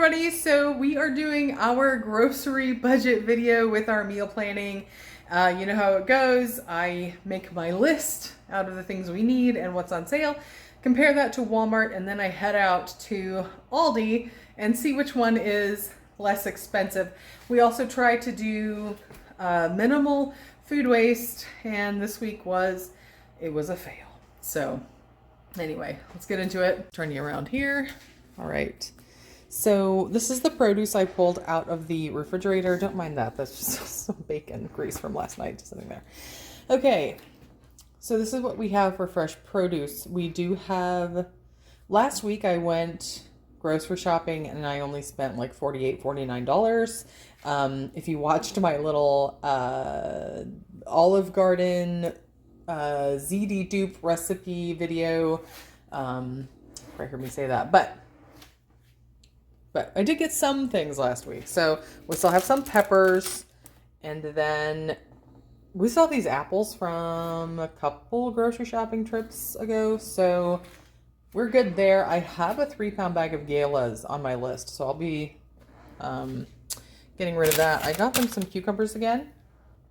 everybody, so we are doing our grocery budget video with our meal planning. You know how it goes. I make my list out of the things we need and what's on sale, compare that to Walmart, and then I head out to Aldi and see which one is less expensive. We also try to do minimal food waste, and this week it was a fail. So anyway, let's get into it. Turn you around here. All right. So this is the produce I pulled out of the refrigerator. Don't mind that. That's just some bacon grease from last night sitting there. Okay. So this is what we have for fresh produce. We do have, last week I went grocery shopping and I only spent like $48, $49. If you watched my little Olive Garden ZD dupe recipe video, probably heard me say that, but I did get some things last week. So we still have some peppers, and then we still have these apples from a couple grocery shopping trips ago. So we're good there. I have a 3-pound bag of galas on my list, so I'll be getting rid of that. I got them some cucumbers again.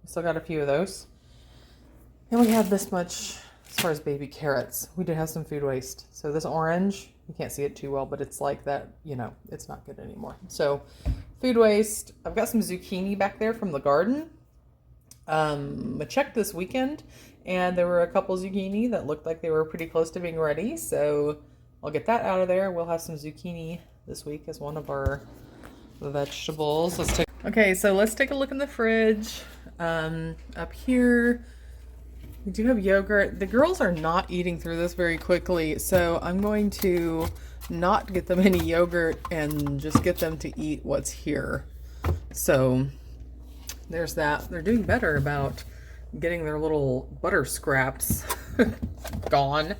Still got a few of those. And we have this much as far as baby carrots. We did have some food waste. So this orange, you can't see it too well, but it's like that, you know, it's not good anymore. So food waste. I've got some zucchini back there from the garden. I checked this weekend and there were a couple zucchini that looked like they were pretty close to being ready. So I'll get that out of there. We'll have some zucchini this week as one of our vegetables. Okay, so let's take a look in the fridge. Up here, we do have yogurt. The girls are not eating through this very quickly, so I'm going to not get them any yogurt and just get them to eat what's here. So there's that. They're doing better about getting their little butter scraps gone.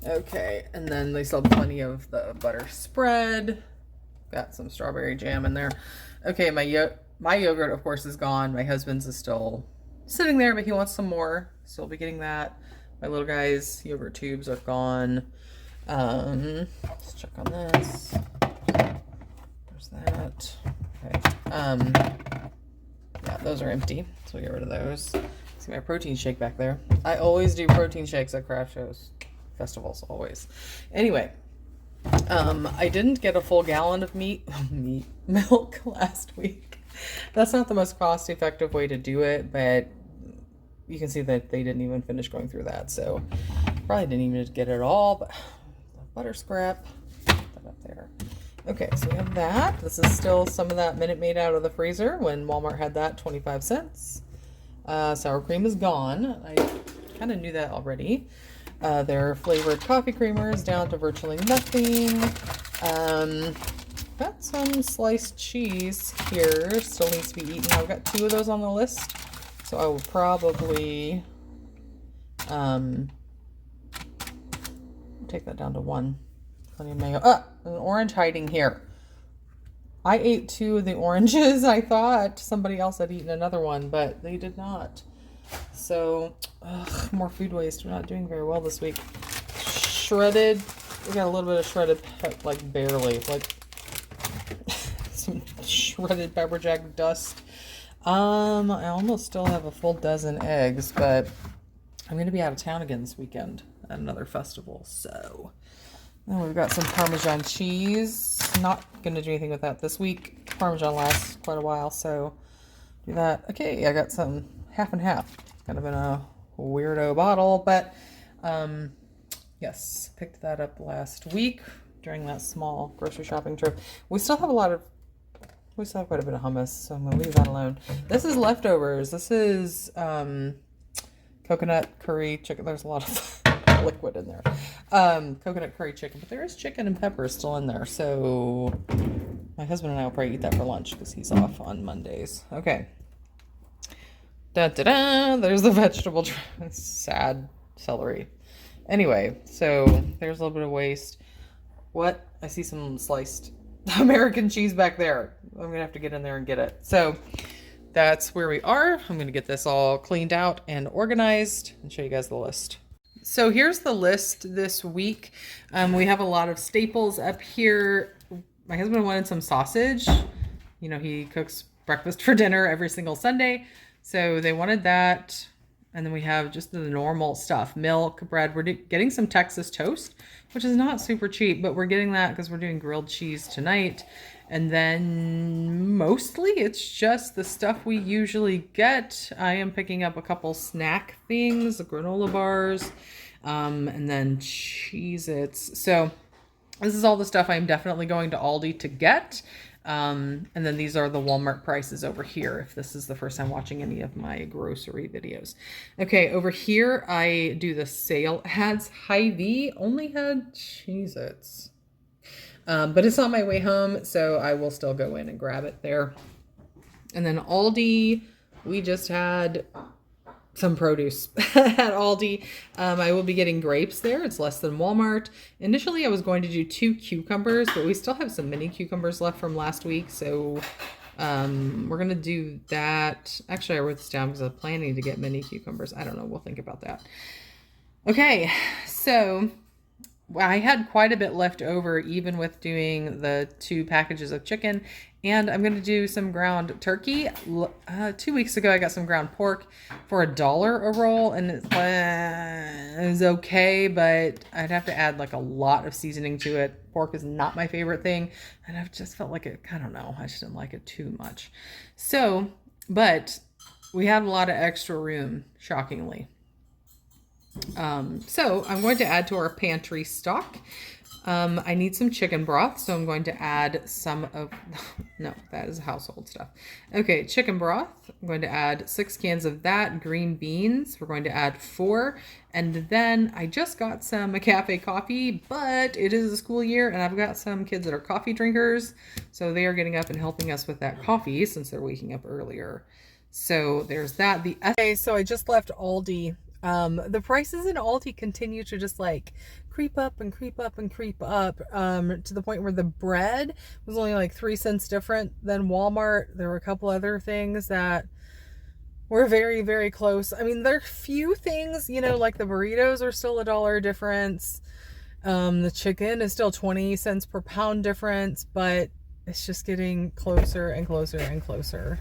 Okay, and then they still have plenty of the butter spread. Got some strawberry jam in there. Okay, my yogurt, of course, is gone. My husband's is still sitting there, but he wants some more, so I'll be getting that. My little guy's yogurt tubes are gone. Let's check on this. There's that. Okay. Yeah, those are empty, so we'll get rid of those. See my protein shake back there. I always do protein shakes at craft shows, festivals, always. Anyway, I didn't get a full gallon of milk last week. That's not the most cost-effective way to do it, but you can see that they didn't even finish going through that, so probably didn't even get it all, but butter scrap, put that up there. Okay, so we have that. This is still some of that Minute Maid out of the freezer when Walmart had that, 25 cents. Sour cream is gone. I kind of knew that already. Their flavored coffee creamers down to virtually nothing. Got some sliced cheese here, still needs to be eaten. I've got 2 of those on the list, so I will probably take that down to 1. Plenty of mayo. An orange hiding here. I ate 2 of the oranges. I thought somebody else had eaten another one, but they did not. So, more food waste. We're not doing very well this week. Shredded. We got a little bit of shredded, like barely, like some shredded pepper jack dust. I almost still have a full dozen eggs, but I'm going to be out of town again this weekend at another festival. So, and we've got some Parmesan cheese. Not going to do anything with that this week. Parmesan lasts quite a while, so do that. Okay, I got some half and half. Kind of in a weirdo bottle, but yes, picked that up last week during that small grocery shopping trip. We still have quite a bit of hummus, so I'm gonna leave that alone. This is leftovers. This is coconut curry chicken. There's a lot of liquid in there. Coconut curry chicken, but there is chicken and peppers still in there. So my husband and I will probably eat that for lunch because he's off on Mondays. Okay. There's the vegetable. Sad celery. Anyway, so there's a little bit of waste. What? I see some sliced American cheese back there. I'm going to have to get in there and get it. So that's where we are. I'm going to get this all cleaned out and organized and show you guys the list. So here's the list this week. We have a lot of staples up here. my husband wanted some sausage. You know, he cooks breakfast for dinner every single Sunday. So they wanted that. And then we have just the normal stuff, milk, bread. We're getting some Texas toast, which is not super cheap, but we're getting that because we're doing grilled cheese tonight. And then mostly it's just the stuff we usually get. I am picking up a couple snack things, the granola bars, and then Cheez-Its. So this is all the stuff I'm definitely going to Aldi to get. And then these are the Walmart prices over here, if this is the first time watching any of my grocery videos. Okay, over here, I do the sale ads. Hy-Vee only had Cheez-Its. But it's on my way home, so I will still go in and grab it there. And then Aldi, we just had some produce at Aldi. I will be getting grapes there. It's less than Walmart. Initially, I was going to do 2 cucumbers, but we still have some mini cucumbers left from last week. So we're going to do that. Actually, I wrote this down because I'm planning to get mini cucumbers. I don't know. We'll think about that. Okay, so I had quite a bit left over, even with doing the 2 packages of chicken. And I'm going to do some ground turkey. 2 weeks ago, I got some ground pork for $1 a roll. And it was okay, but I'd have to add like a lot of seasoning to it. Pork is not my favorite thing. And I've just felt like it, I don't know, I just didn't like it too much. So, but we had a lot of extra room, shockingly. So I'm going to add to our pantry stock. I need some chicken broth, so I'm going to add some of, no, that is household stuff. Okay, chicken broth. I'm going to add 6 cans of that. Green beans, we're going to add 4. And then I just got some cafe coffee, but it is a school year and I've got some kids that are coffee drinkers. So they are getting up and helping us with that coffee since they're waking up earlier. So there's that. Okay, so I just left Aldi. The prices in Aldi continue to just like creep up and creep up and creep up, to the point where the bread was only like 3 cents different than Walmart. There were a couple other things that were very, very close. I mean, there are few things, you know, like the burritos are still $1 difference. The chicken is still 20 cents per pound difference, but it's just getting closer and closer and closer.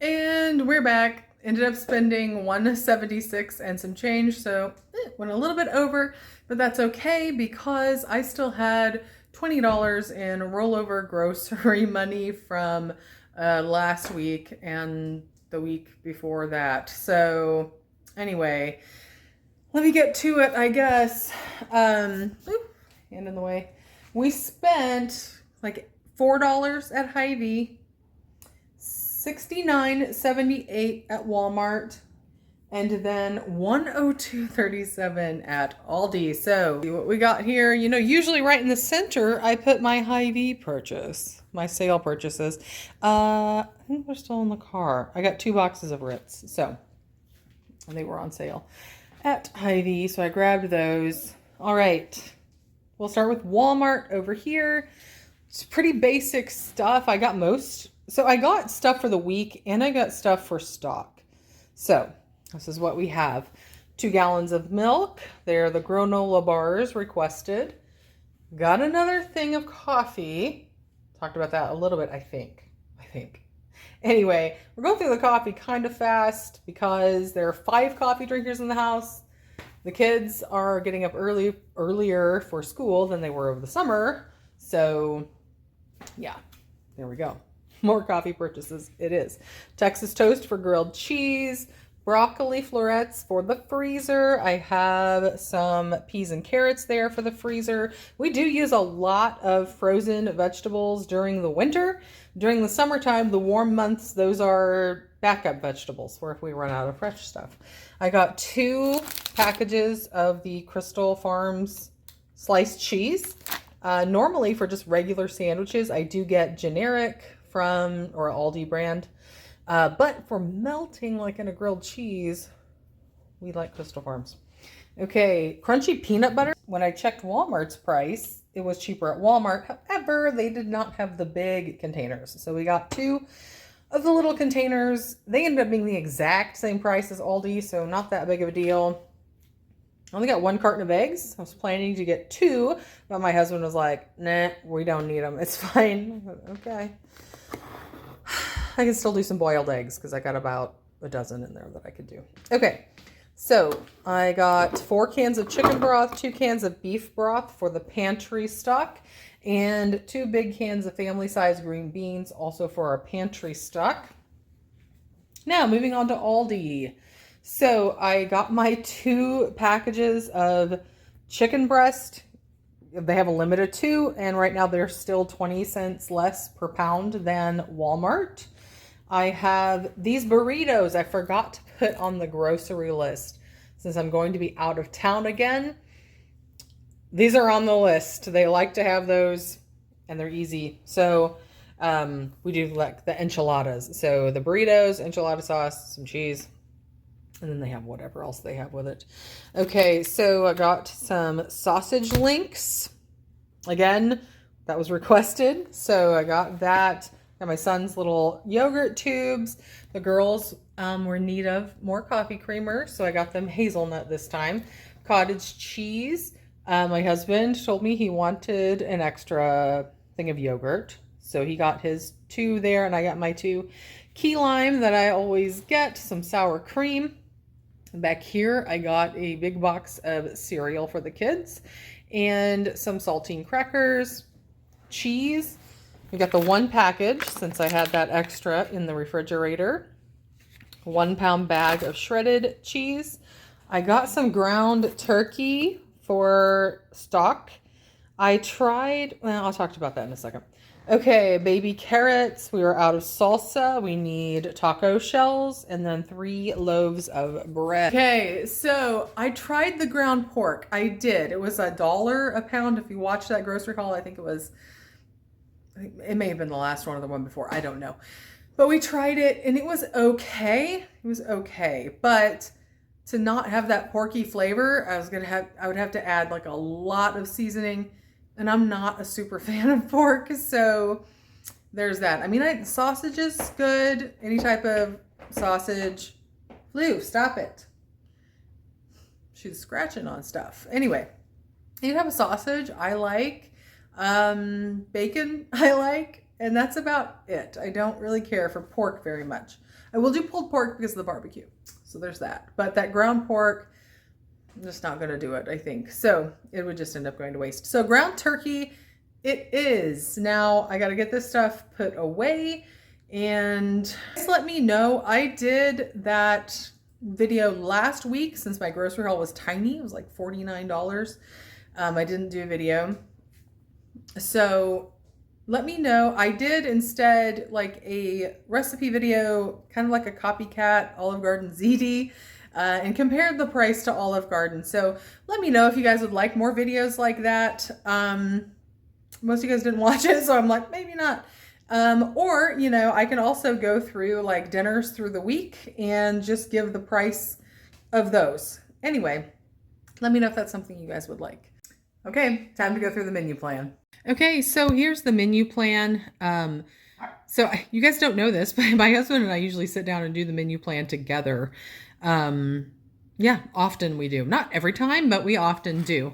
And we're back. Ended up spending $176 and some change, so went a little bit over, but that's okay because I still had $20 in rollover grocery money from last week and the week before that. So anyway, let me get to it, I guess. Hand in the way. We spent like $4 at Hy-Vee, $69.78 at Walmart, and then $102.37 at Aldi. So what we got here, you know, usually right in the center, I put my Hy-Vee purchase, my sale purchases. I think they're still in the car. I got 2 boxes of Ritz, so, and they were on sale at Hy-Vee, so I grabbed those. All right, we'll start with Walmart over here. It's pretty basic stuff. I got most. So I got stuff for the week and I got stuff for stock. So this is what we have. 2 gallons of milk. They're the granola bars requested. Got another thing of coffee. Talked about that a little bit, I think. Anyway, we're going through the coffee kind of fast because there are 5 coffee drinkers in the house. The kids are getting up earlier for school than they were over the summer. So yeah, there we go. More coffee purchases it is. Texas toast for grilled cheese, broccoli florets for the freezer. I have some peas and carrots there for the freezer. We do use a lot of frozen vegetables during the winter. During the summertime, the warm months, those are backup vegetables for if we run out of fresh stuff. I got 2 packages of the Crystal Farms sliced cheese. Normally for just regular sandwiches, I do get generic from or Aldi brand, but for melting like in a grilled cheese, we like Crystal Farms. Okay, crunchy peanut butter. When I checked Walmart's price, it was cheaper at Walmart. However, they did not have the big containers, so we got 2 of the little containers. They ended up being the exact same price as Aldi, so not that big of a deal. I only got 1 carton of eggs. I was planning to get 2, but my husband was like, nah, we don't need them. It's fine. Okay. I can still do some boiled eggs because I got about a dozen in there that I could do. Okay. So I got 4 cans of chicken broth, 2 cans of beef broth for the pantry stock, and 2 big cans of family-sized green beans also for our pantry stock. Now, moving on to Aldi. So I got my 2 packages of chicken breast. They have a limit of 2, and right now they're still 20 cents less per pound than Walmart. I have these burritos I forgot to put on the grocery list since I'm going to be out of town again. These are on the list. They like to have those, and they're easy. So we do like the enchiladas. So the burritos, enchilada sauce, some cheese, and then they have whatever else they have with it. Okay, so I got some sausage links. Again, that was requested. So I got that. Got my son's little yogurt tubes. The girls were in need of more coffee creamer, so I got them hazelnut this time. Cottage cheese. My husband told me he wanted an extra thing of yogurt, so he got his 2 there, and I got my 2 key lime that I always get, some sour cream. Back here, I got a big box of cereal for the kids and some saltine crackers, cheese. We got the 1 package since I had that extra in the refrigerator. 1 pound bag of shredded cheese. I got some ground turkey for stock. I tried, well, I'll talk about that in a second. Okay, baby carrots. We were out of salsa. We need taco shells and then 3 loaves of bread. Okay, so I tried the ground pork. I did. It was $1 a pound. If you watch that grocery haul, I think it may have been the last one or the one before. I don't know. But we tried it and it was okay. It was okay. But to not have that porky flavor, I would have to add like a lot of seasoning. And I'm not a super fan of pork, so there's that. I mean, sausage is good. Any type of sausage. Lou, stop it. She's scratching on stuff. Anyway, you have a sausage I like. Bacon I like. And that's about it. I don't really care for pork very much. I will do pulled pork because of the barbecue. So there's that. But that ground pork, I'm just not going to do it, I think. So it would just end up going to waste. So ground turkey, it is. Now I got to get this stuff put away and just let me know. I did that video last week since my grocery haul was tiny. It was like $49. I didn't do a video. So let me know. I did instead like a recipe video, kind of like a copycat Olive Garden ZD. And compared the price to Olive Garden. So let me know if you guys would like more videos like that. Most of you guys didn't watch it, so I'm like, maybe not. Or, you know, I can also go through like dinners through the week and just give the price of those. Anyway, let me know if that's something you guys would like. Okay, time to go through the menu plan. Okay, so here's the menu plan. So you guys don't know this, but my husband and I usually sit down and do the menu plan together. Yeah, often we do. Not every time, but we often do.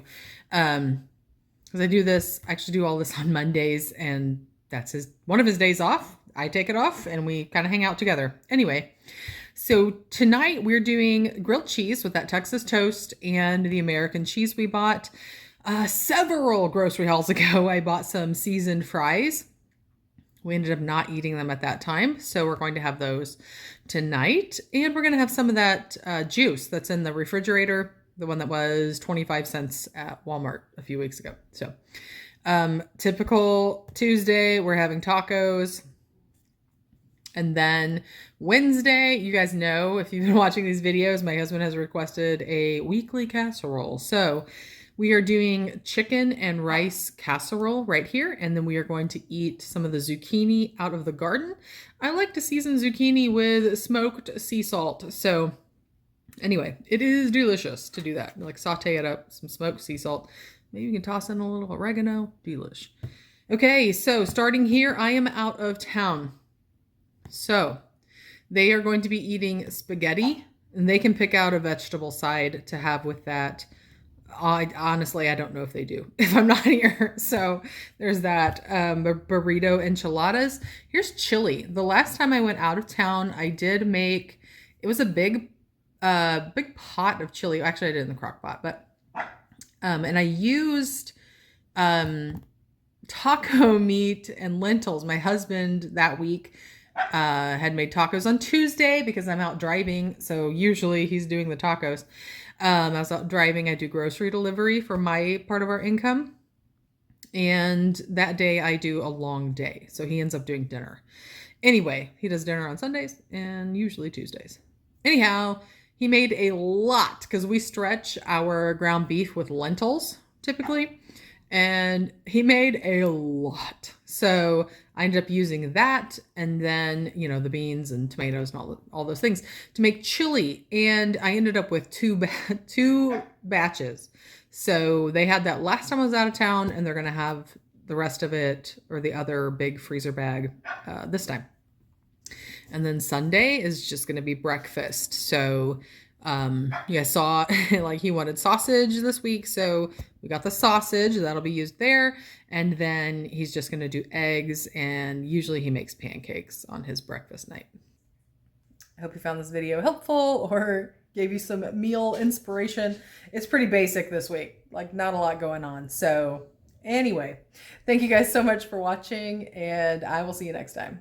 Because I actually do all this on Mondays, and that's one of his days off. I take it off, and we kind of hang out together. Anyway, so tonight we're doing grilled cheese with that Texas toast and the American cheese we bought. Several grocery hauls ago, I bought some seasoned fries. We ended up not eating them at that time, so we're going to have those tonight. And we're going to have some of that juice that's in the refrigerator, the one that was 25 cents at Walmart a few weeks ago. So typical Tuesday, we're having tacos. And then Wednesday, you guys know, if you've been watching these videos, my husband has requested a weekly casserole. So we are doing chicken and rice casserole right here, and then we are going to eat some of the zucchini out of the garden. I like to season zucchini with smoked sea salt. So anyway, it is delicious to do that. Like saute it up, some smoked sea salt. Maybe you can toss in a little oregano. Delish. Okay, so starting here, I am out of town. So they are going to be eating spaghetti, and they can pick out a vegetable side to have with that. Honestly, I don't know if they do if I'm not here. So there's that. Burrito enchiladas. Here's chili. The last time I went out of town, I did make, it was a big pot of chili. Actually, I did it in the crock pot, but, and I used, um, taco meat and lentils. My husband that week had made tacos on Tuesday because I'm out driving. So usually he's doing the tacos. I was out driving. I do grocery delivery for my part of our income. And that day I do a long day. So he ends up doing dinner. Anyway, he does dinner on Sundays and usually Tuesdays. Anyhow, he made a lot because we stretch our ground beef with lentils typically. And he made a lot. So I ended up using that and then, you know, the beans and tomatoes and all those things to make chili. And I ended up with two batches. So they had that last time I was out of town, and they're going to have the rest of it, or the other big freezer bag, this time. And then Sunday is just going to be breakfast. So you guys saw like he wanted sausage this week, so we got the sausage that'll be used there, and then he's just going to do eggs, and usually he makes pancakes on his breakfast night. I hope you found this video helpful or gave you some meal inspiration. It's pretty basic this week, like not a lot going on. So anyway, thank you guys so much for watching, and I will see you next time.